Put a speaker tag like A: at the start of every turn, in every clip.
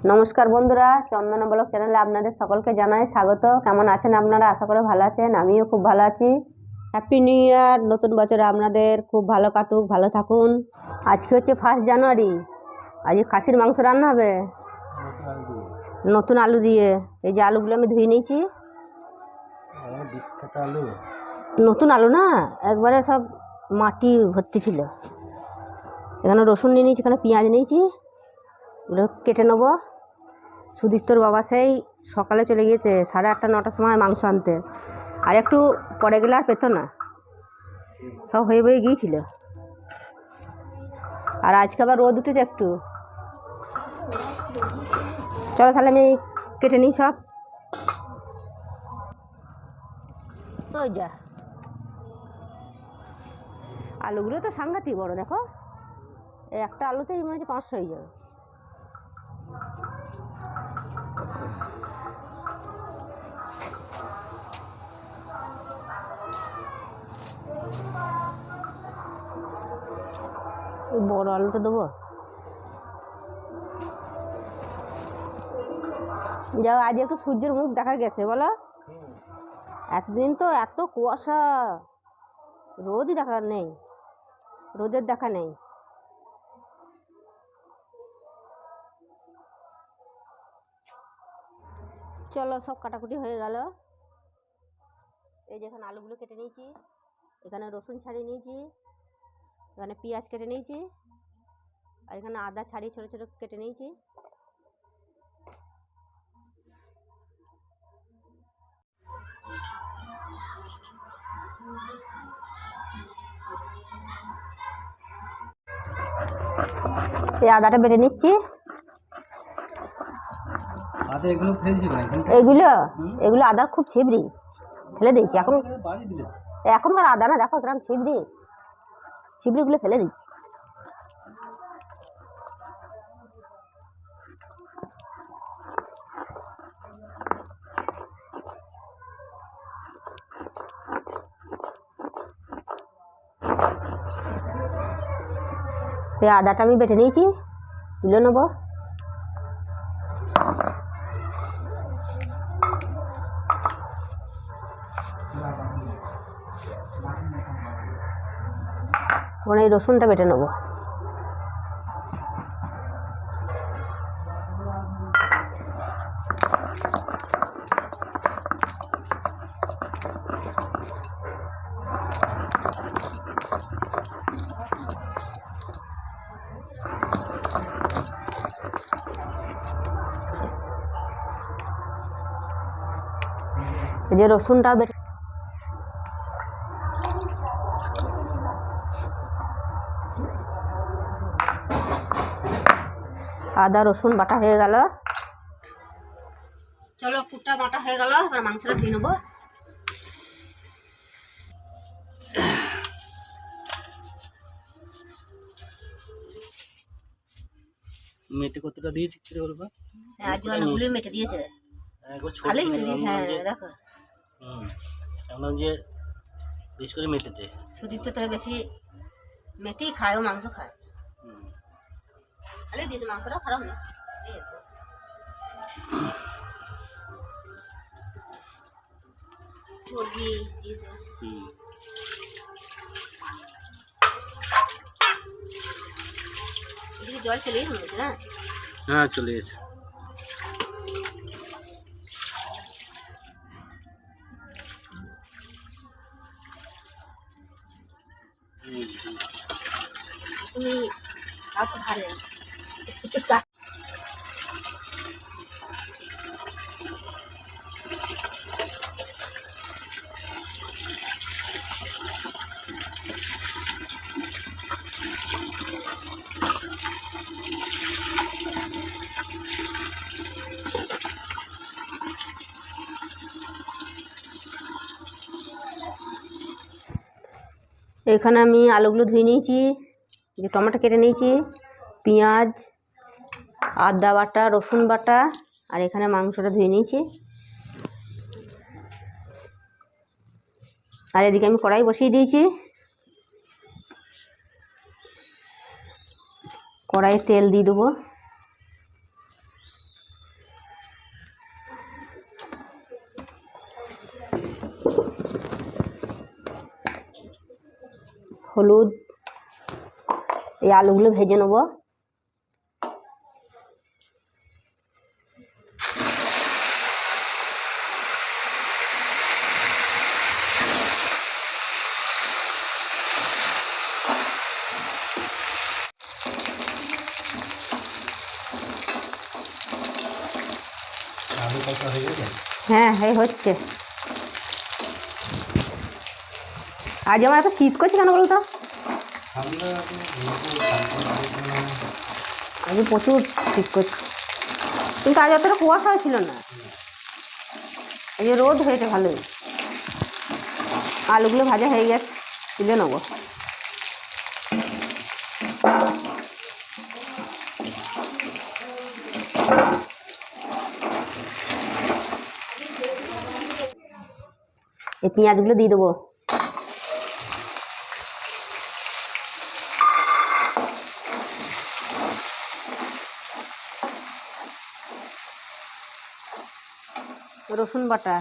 A: নমস্কার বন্ধুরা, চন্দনা ব্লগ চ্যানেলে আপনাদের সকলকে জানাই স্বাগত। কেমন আছেন আপনারা? আশা করে ভালো আছেন, আমিও খুব ভালো আছি। হ্যাপি নিউ ইয়ার, নতুন বছরে আপনাদের খুব ভালো কাটুক, ভালো থাকুন। আজকে হচ্ছে 1 জানুয়ারি। আজকে খাসির মাংস রান্না হবে নতুন আলু দিয়ে। এই যে আলুগুলো আমি ধুয়ে নিয়েছি। নতুন আলু না, একবারে সব মাটি ভর্তি ছিল। এখানে রসুন নিয়ে নিয়েছি, এখানে পেঁয়াজ নিয়েছি, এগুলো কেটে নেবো। সুদীপ্তর বাবা সেই সকালে চলে গিয়েছে 8:30 9টার সময় মাংস আনতে, আর একটু পরে গেলে আর পেতো না, সব হয়ে বয়ে গিয়েছিল। আর আজকে আবার রোদ উঠেছে একটু। চলো তাহলে আমি কেটে নিই সব। ওই যা আলুগুলো তো সাংঘাতিক বড়, দেখো এই একটা আলুতেই মনে হচ্ছে 500 হয়ে যাবে। ওই বড় আলুটা দেবো। যাও, আজ একটু সূর্যের মুখ দেখা গেছে বলো। এতদিন তো এত কুয়াশা, রোদই দেখা নেই, রোদের দেখা নেই। চলো সব কাটাকুটি হয়ে গেল। এই যেখানে আলুগুলো কেটে নিয়েছি, এখানে রসুন ছাড়িয়ে নিয়েছি, এখানে পেঁয়াজ কেটে নিয়েছি, আর এখানে আদা ছাড়িয়ে ছোটো ছোটো কেটে নিয়েছি। এই আদাটা বেটে নিচ্ছি। এগুলো এগুলো আদা খুব ছিবড়ি, ফেলে দিয়েছি। এখনকার আদা না, দেখো গ্রাম ছিবড়ি, ছিবড়িগুলো ফেলে দিচ্ছি। এই আদাটা আমি বেটে নিয়েছি, তুলে নেবো। এখন এই রসুনটা বেটে নেবো। এই যে রসুনটা বেটে, আদা রসুন বাটা হয়ে গেল। চলো কুটা বাটা হয়ে গেল, এবার মাংসটা ধুয়ে নেবো।
B: মেটে কতটা দিয়েছি কি বলবো?
A: আজ অনেকগুলো মেটে দিয়েছে, ভালোই মেটে দিয়েছে। হ্যাঁ দেখো,
B: এখন যে বেশ করে মেটে দে।
A: সুদীপ্ত তো বেশি মেটেই খায়, ও মাংস খায়। ভালোই দিয়েছে মাংসটা, খারাপ না দিয়েছে। চর্বি দিয়েছে। এদিকে জল চলেই শুনেছে না?
B: হ্যাঁ চলে গেছে।
A: তুমি আচ্ছা ভালো এখানে আমি আলুগুলো ধুয়ে নিয়েছি, যে টমেটো কেটে নিয়েছি, পেঁয়াজ, আদা বাটা, রসুন বাটা, আর এখানে মাংসটা ধুয়ে নিয়েছি। আর এদিকে আমি কড়াই বসিয়ে দিয়েছি। কড়াইয়ে তেল দিয়ে দেবো। হলুদ, এই আলুগুলো ভেজে নেব।
B: আলু কষা হয়ে গেছে।
A: হ্যাঁ, এই হচ্ছে। আজ আমার এত শীত করছে কেন বলতো? আজ প্রচুর শীত করছে, কিন্তু আজ অতটা কুয়াশাও ছিল না। এই যে রোদ হয়েছে ভালোই। আলুগুলো ভাজা হয়ে গেছে, তুলে নেবো। এই পেঁয়াজগুলো দিয়ে দেবো। রসুন বাটা,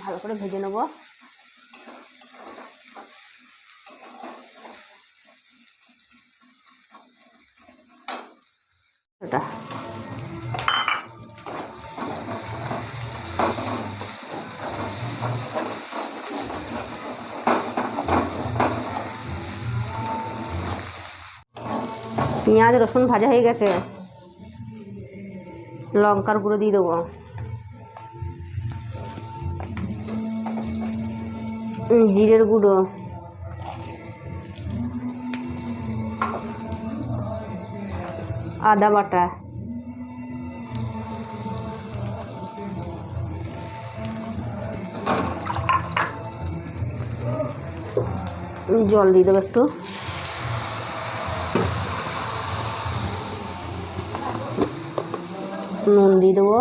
A: ভালো করে ভেজে নেব। এটা পেঁয়াজ রসুন ভাজা হয়ে গেছে, লঙ্কার গুঁড়ো দিয়ে দেবো। জিরের গুঁড়ো, আদা বাটা, জল দিয়ে দেবো একটু। নুন দিয়ে দেবো।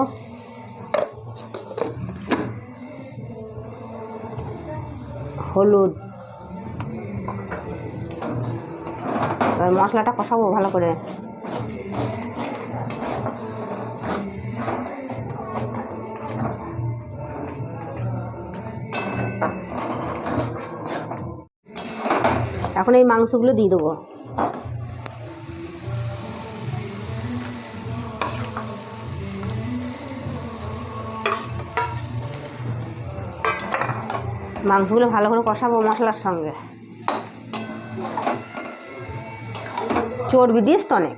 A: হলুদ। এবার মশলাটা কষাবো ভালো করে। এখন এই মাংসগুলো দিয়ে দেবো। মাংসগুলো ভালো করে কষাবো মশলার সঙ্গে। চর্বি দিস তো অনেক।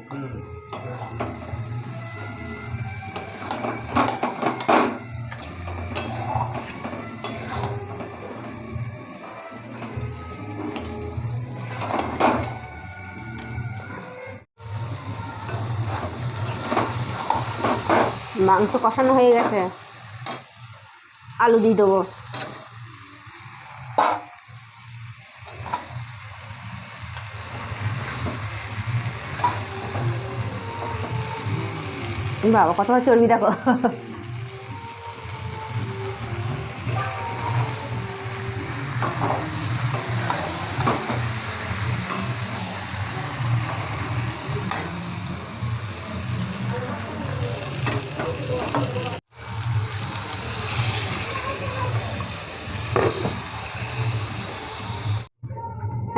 A: মাংস কষানো হয়ে গেছে, আলু দিয়ে দেবো। বাবা কতবার চর্বি দেখো।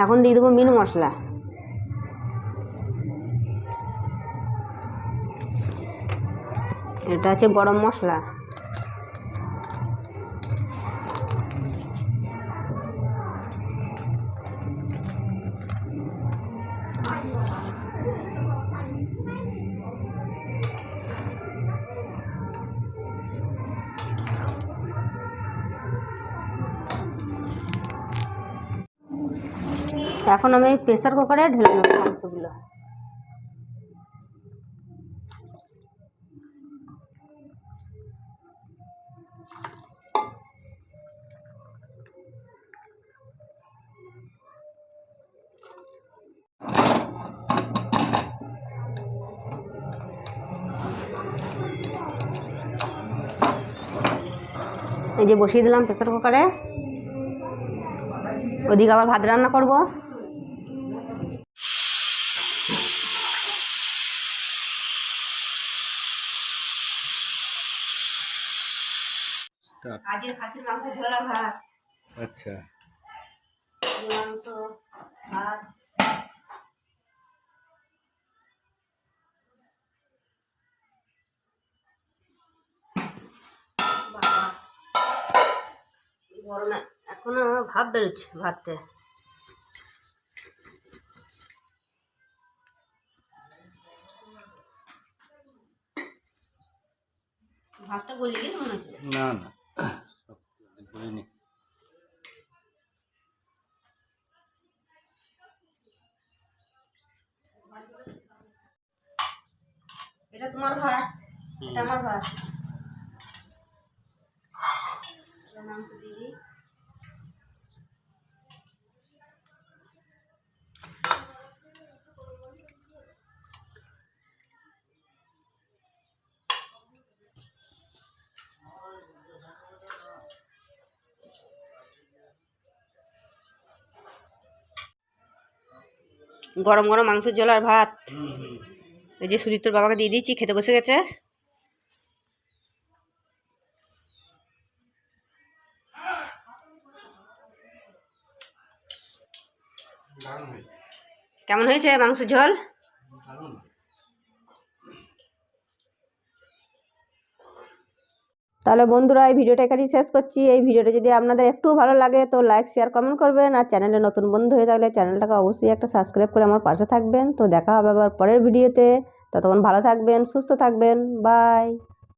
A: এখন দিয়ে দেবো মিট মশলা। এটা হচ্ছে গরম মশলা। এখন আমি প্রেসার কুকারে ঢেলে নেব মাংসগুলো। এই যে বসিয়ে দিলাম প্রেসার কুকারে, ওদিকে আবার ভাত রান্না করব। আজকে খাসির মাংস ঝোল আর ভাত।
C: আচ্ছা,
A: মাংস ভাত। বাবা, গরমে এখনো ভাব বেরোচ্ছে ভাততে। ভাতটা গলে গেছে মনে হচ্ছে।
C: না না বলিনি।
A: এটা তোমার ভাত, এটা আমার ভাত। মাংস দিয়ে দিই। গরম গরম মাংসের ঝোল আর ভাত। এই যে সুদীপ্তর বাবাকে দিয়ে দিয়েছি, খেতে বসে গেছে। কেমন হয়েছে মাংসের ঝোল? তাহলে বন্ধুরা, এই ভিডিওটা এখানেই শেষ করছি। এই ভিডিওটা যদি আপনাদের একটু ভালো লাগে তো লাইক শেয়ার কমেন্ট করবেন, আর চ্যানেলে নতুন বন্ধু হয়ে থাকলে চ্যানেলটাকে অবশ্যই একটা সাবস্ক্রাইব করে আমার পাশে থাকবেন। তো দেখা হবে আবার পরের ভিডিওতে। ততক্ষণ ভালো থাকবেন, সুস্থ থাকবেন, বাই।